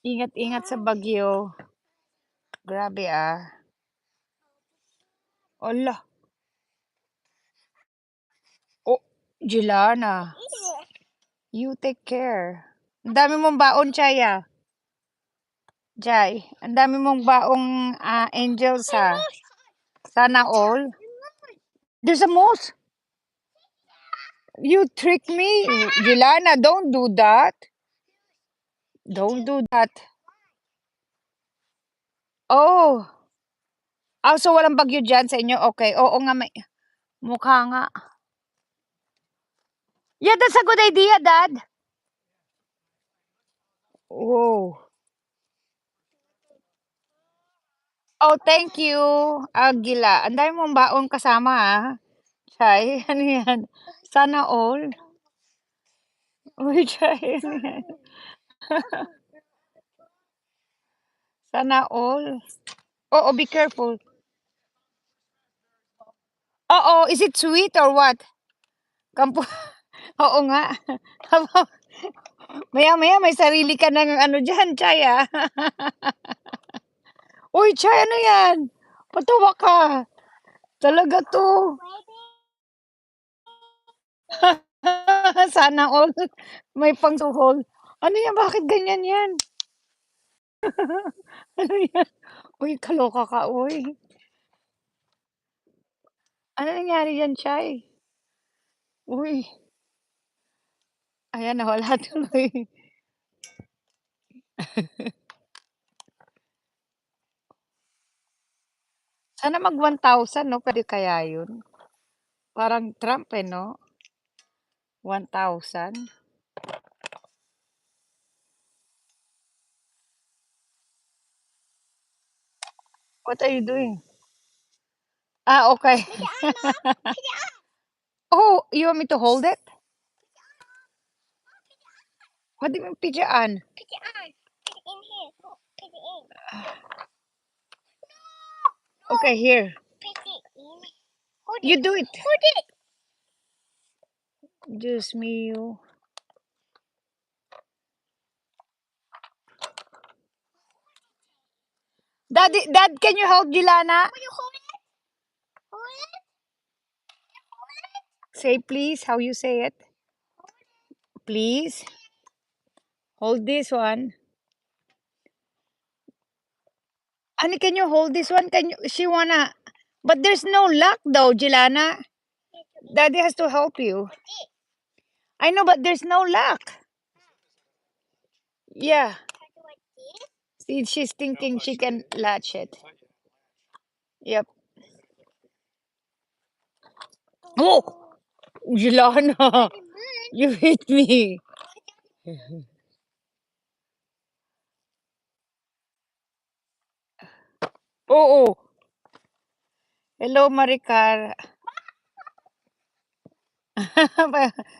Ingat-ingat sa bagyo. Grabe, ah. Hala, oh, Juliana, you take care. Ang dami mong baon, Chay, ah. Chay, ang dami mong baong, angels, ah. Sana all. There's a moose. You trick me. Juliana, don't do that. Don't do that. Oh. So walang bagyo diyan sa inyo? Okay. Oo nga, may mukha nga. Yeah, that's a good idea, Dad. Oh. Oh, thank you, Agila. Ang dami mong baon kasama, ah. Chay, ano yan? Sana all. Uy, Chay, ano yan? Sana all. Oo, be careful. Oo, is it sweet or what? Kampo oo nga. Maya-maya may sarili ka ng ano diyan, Chay, ah. Uy, Chay, ano yan? Patawa ka. Talaga 'to. Sana all. May pangsuhol. Ano yan, bakit ganyan yan? Ano yan? Uy, kaloka ka, uy. Ano nangyari diyan, Chay? Uy, ayan nawala tuloy. Sana mag 1,000 'no, puwede kaya yun? Parang Trump, eh, 'no? 1,000. What are you doing? Okay. Oh, you want me to hold it? What do you mean pidyaan? Put it on. Put it in here. Look, put it in. Okay, here. Put it in. Hold You it. do it. Hold it. Diyos mio. Dad, can you help Gilana? Will you hold it? Hold it. Say please, how you say it? Please. Hold this one. Honey, can you hold this one? She wanna, but there's no luck though, Gilana. Daddy has to help you. I know, but there's no luck. Yeah. Like this. See, she's thinking she can latch it. Yep. Oh, Gilana, you hit me. Oo. Hello, Maricar.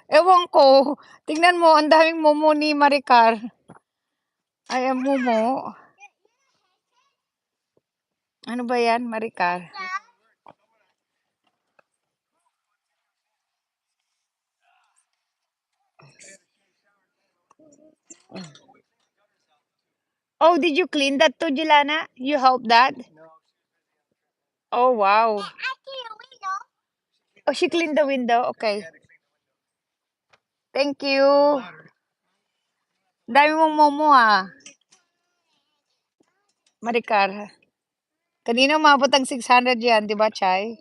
Ewan ko. Tingnan mo, ang daming mumu ni Maricar. Ay, ang mumu. Ano ba yan, Maricar? Oh, did you clean that too, Gilana? You helped that? Oh, wow. I clean the window. Oh, she cleaned the window. Okay. Thank you. Dami mong mumu, ah. Maricar. Kanina umabot ang 600 yan, di ba, Chay?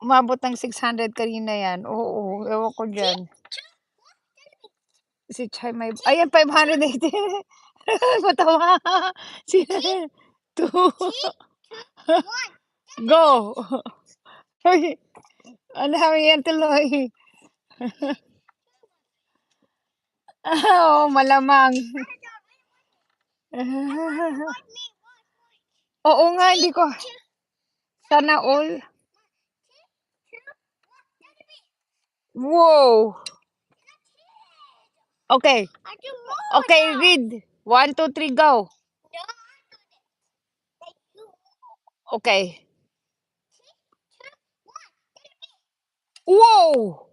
Umabot ng 600 kanina yan. Oo, ewan ko dyan. Si Chay may... Ayan, 580. Matawa. Si... 2. Go. Uy, ang dami yan tuloy. Oo, malamang. Oo nga, hindi ko... Sana all. Wow. Okay. I do more. Okay, read. 1, 2, 3, go. Okay. Whoa!